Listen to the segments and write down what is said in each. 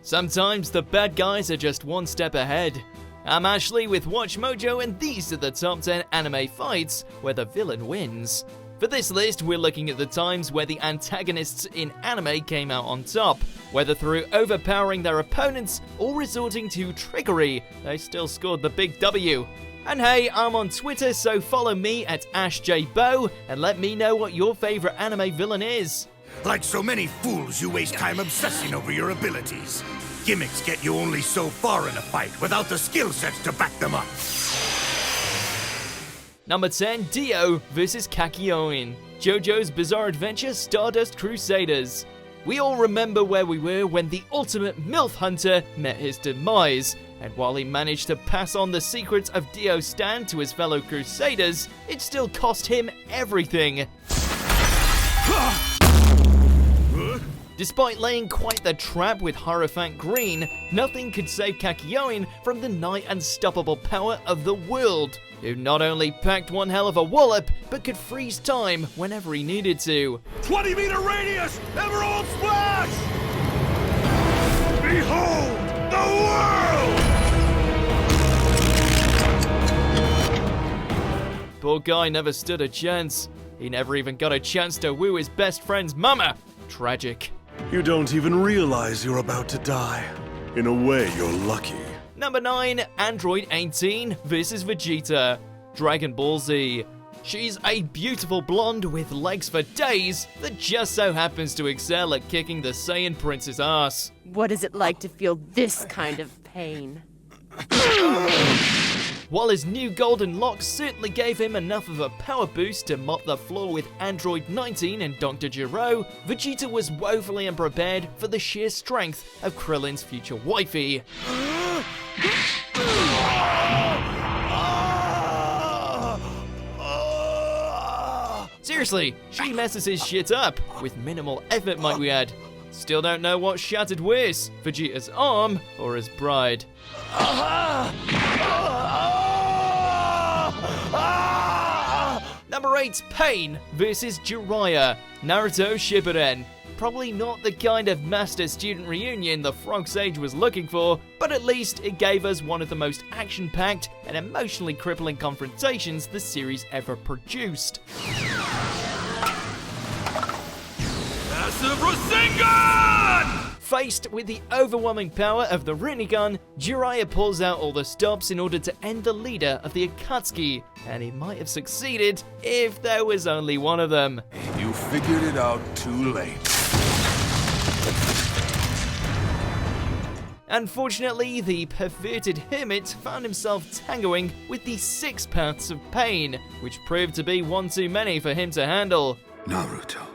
Sometimes the bad guys are just one step ahead. I'm Ashley with WatchMojo, and these are the top 10 anime fights where the villain wins. For this list, we're looking at the times where the antagonists in anime came out on top. Whether through overpowering their opponents or resorting to trickery, they still scored the big W. And hey, I'm on Twitter, so follow me at AshJBo and let me know what your favorite anime villain is. Like so many fools, you waste time obsessing over your abilities. Gimmicks get you only so far in a fight without the skill sets to back them up. Number 10, Dio vs Kakyoin. JoJo's Bizarre Adventure Stardust Crusaders. We all remember where we were when the ultimate MILF hunter met his demise, and while he managed to pass on the secrets of Dio's stand to his fellow Crusaders, it still cost him everything. Despite laying quite the trap with Hierophant Green, nothing could save Kakyoin from the nigh unstoppable power of the world, who not only packed one hell of a wallop, but could freeze time whenever he needed to. 20-meter radius! Emerald Splash! Behold the world! Poor guy never stood a chance. He never even got a chance to woo his best friend's mama. Tragic. You don't even realize you're about to die. In a way, you're lucky. Number 9, Android 18 vs Vegeta. Dragon Ball Z. She's a beautiful blonde with legs for days that just so happens to excel at kicking the Saiyan Prince's ass. What is it like to feel this kind of pain? While his new golden locks certainly gave him enough of a power boost to mop the floor with Android 19 and Dr. Garou, Vegeta was woefully unprepared for the sheer strength of Krillin's future wifey. Seriously, she messes his shit up, with minimal effort might we add. Still don't know what shattered worse, Vegeta's arm or his bride. Number 8, Pain vs Jiraya. Naruto Shippuden. Probably not the kind of master-student reunion the Frog Sage was looking for, but at least it gave us one of the most action-packed and emotionally crippling confrontations the series ever produced. Massive Rasengan! Faced with the overwhelming power of the Rinnegan, Jiraiya pulls out all the stops in order to end the leader of the Akatsuki, and he might have succeeded if there was only one of them. You figured it out too late. Unfortunately, the perverted hermit found himself tangoing with the 6 paths of pain, which proved to be one too many for him to handle. Naruto,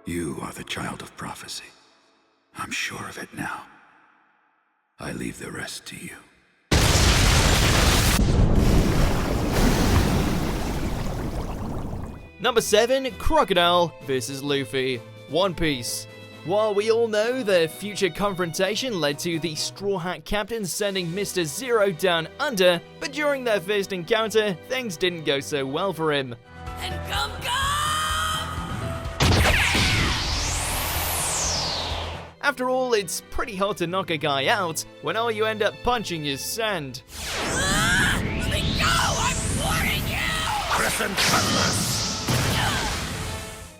you are the child of prophecy. I'm sure of it now. I leave the rest to you. Number 7, Crocodile vs Luffy. One Piece. While we all know the future confrontation led to the Straw Hat Captain sending Mr. Zero down under, but during their first encounter, things didn't go so well for him. And come! After all, it's pretty hard to knock a guy out when all you end up punching is sand. Let me go! I'm warning you! Crescent Cutlass!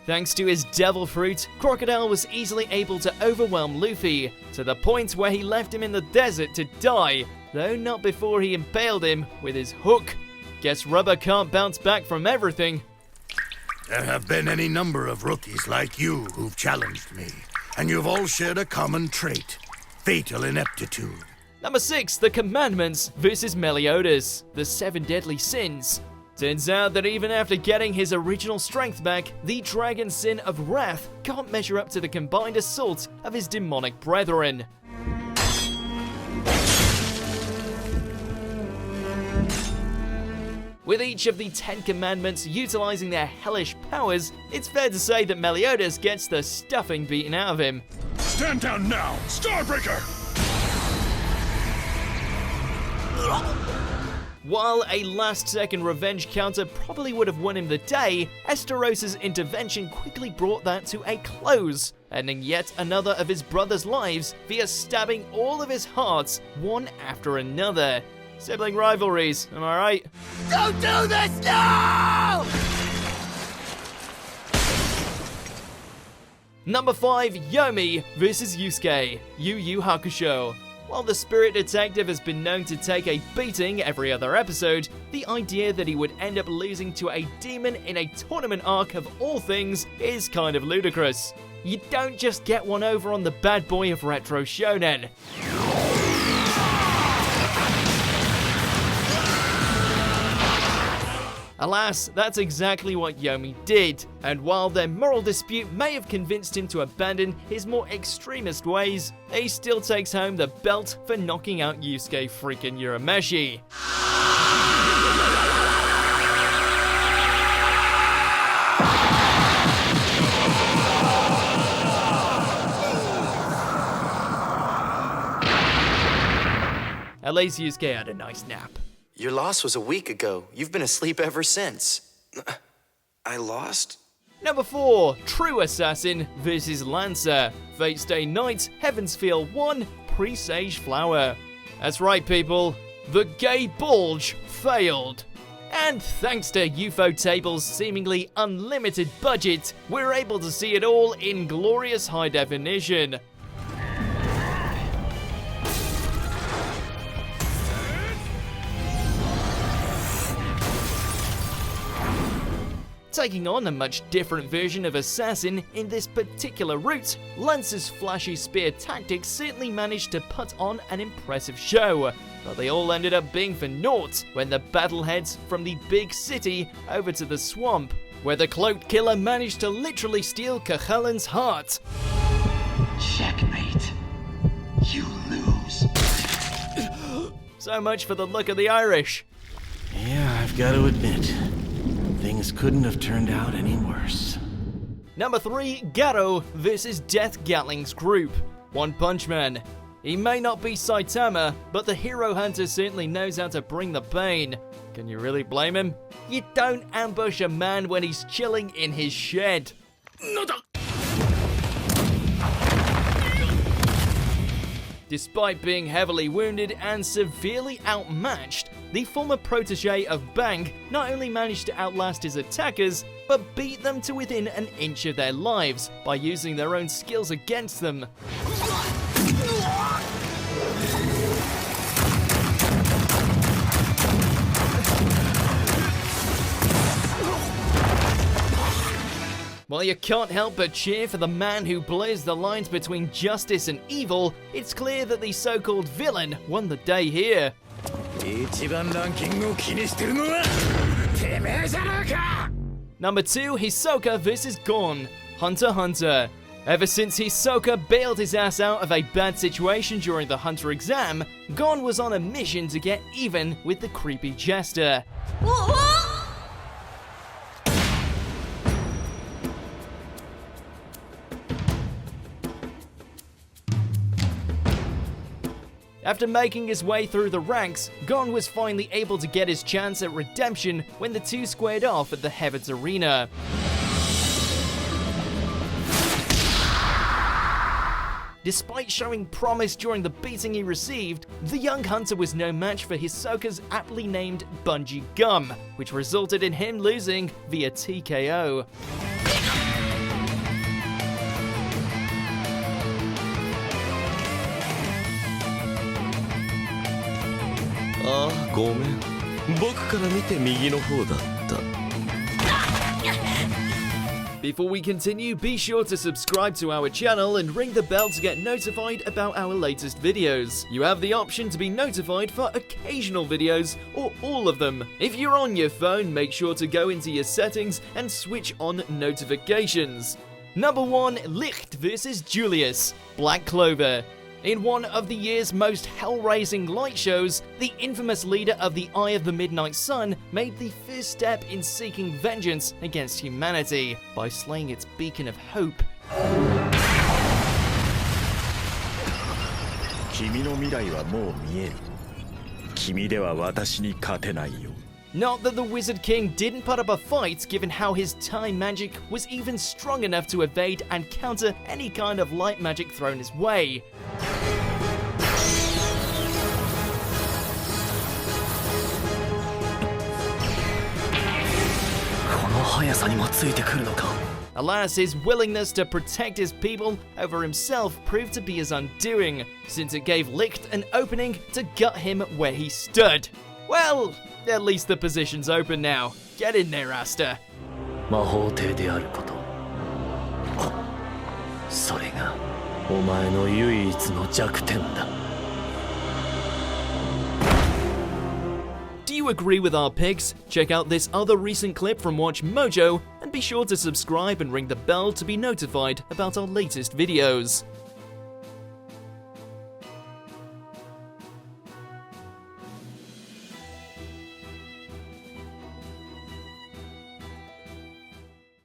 Thanks to his devil fruit, Crocodile was easily able to overwhelm Luffy, to the point where he left him in the desert to die, though not before he impaled him with his hook. Guess rubber can't bounce back from everything. There have been any number of rookies like you who've challenged me, and you've all shared a common trait: fatal ineptitude. Number 6, The Commandments vs Meliodas, the 7 deadly sins. Turns out that even after getting his original strength back, the dragon sin of wrath can't measure up to the combined assault of his demonic brethren. With each of the 10 commandments utilizing their hellish powers, it's fair to say that Meliodas gets the stuffing beaten out of him. Stand down now, Starbreaker! While a last-second revenge counter probably would have won him the day, Esterosa's intervention quickly brought that to a close, ending yet another of his brother's lives via stabbing all of his hearts one after another. Sibling rivalries, am I right? Don't do this! No! Number 5, Yomi vs Yusuke, Yu Hakusho. While the spirit detective has been known to take a beating every other episode, the idea that he would end up losing to a demon in a tournament arc of all things is kind of ludicrous. You don't just get one over on the bad boy of retro shonen. Alas, that's exactly what Yomi did, and while their moral dispute may have convinced him to abandon his more extremist ways, he still takes home the belt for knocking out Yusuke freaking Urameshi. At least Yusuke had a nice nap. Your loss was a week ago. You've been asleep ever since. I lost? Number 4, True Assassin vs Lancer, Fate's Day Night, Heaven's Feel 1, Presage Flower. That's right, people, the gay bulge failed. And thanks to Ufotable's seemingly unlimited budget, we're able to see it all in glorious high definition. Taking on a much different version of Assassin in this particular route, Lancer's flashy spear tactics certainly managed to put on an impressive show, but they all ended up being for naught when the battle heads from the big city over to the swamp, where the cloaked killer managed to literally steal Kakyoin's heart. Checkmate. You lose. So much for the look of the Irish. Yeah, I've got to admit, things couldn't have turned out any worse. Number 3, Garou vs Death Gatling's group, One Punch Man. He may not be Saitama, but the hero hunter certainly knows how to bring the pain. Can you really blame him? You don't ambush a man when he's chilling in his shed. Despite being heavily wounded and severely outmatched, the former protege of Bang not only managed to outlast his attackers, but beat them to within an inch of their lives by using their own skills against them. While you can't help but cheer for the man who blurs the lines between justice and evil, it's clear that the so-called villain won the day here. Number 2, Hisoka vs Gon, Hunter x Hunter. Ever since Hisoka bailed his ass out of a bad situation during the Hunter exam, Gon was on a mission to get even with the creepy jester. After making his way through the ranks, Gon was finally able to get his chance at redemption when the two squared off at the Heavens Arena. Despite showing promise during the beating he received, the young hunter was no match for Hisoka's aptly named Bungee Gum, which resulted in him losing via TKO. Before we continue, be sure to subscribe to our channel and ring the bell to get notified about our latest videos. You have the option to be notified for occasional videos or all of them. If you're on your phone, make sure to go into your settings and switch on notifications. Number 1, Licht vs Julius, Black Clover. In one of the year's most hell-raising light shows, the infamous leader of the Eye of the Midnight Sun made the first step in seeking vengeance against humanity by slaying its beacon of hope. Not that the Wizard King didn't put up a fight, given how his time magic was even strong enough to evade and counter any kind of light magic thrown his way. Alas, his willingness to protect his people over himself proved to be his undoing, since it gave Licht an opening to gut him where he stood. Well, at least the position's open now. Get in there, Asta. 魔法帝であること。それがお前の唯一の弱点だ。Do you agree with our picks? Check out this other recent clip from WatchMojo, and be sure to subscribe and ring the bell to be notified about our latest videos.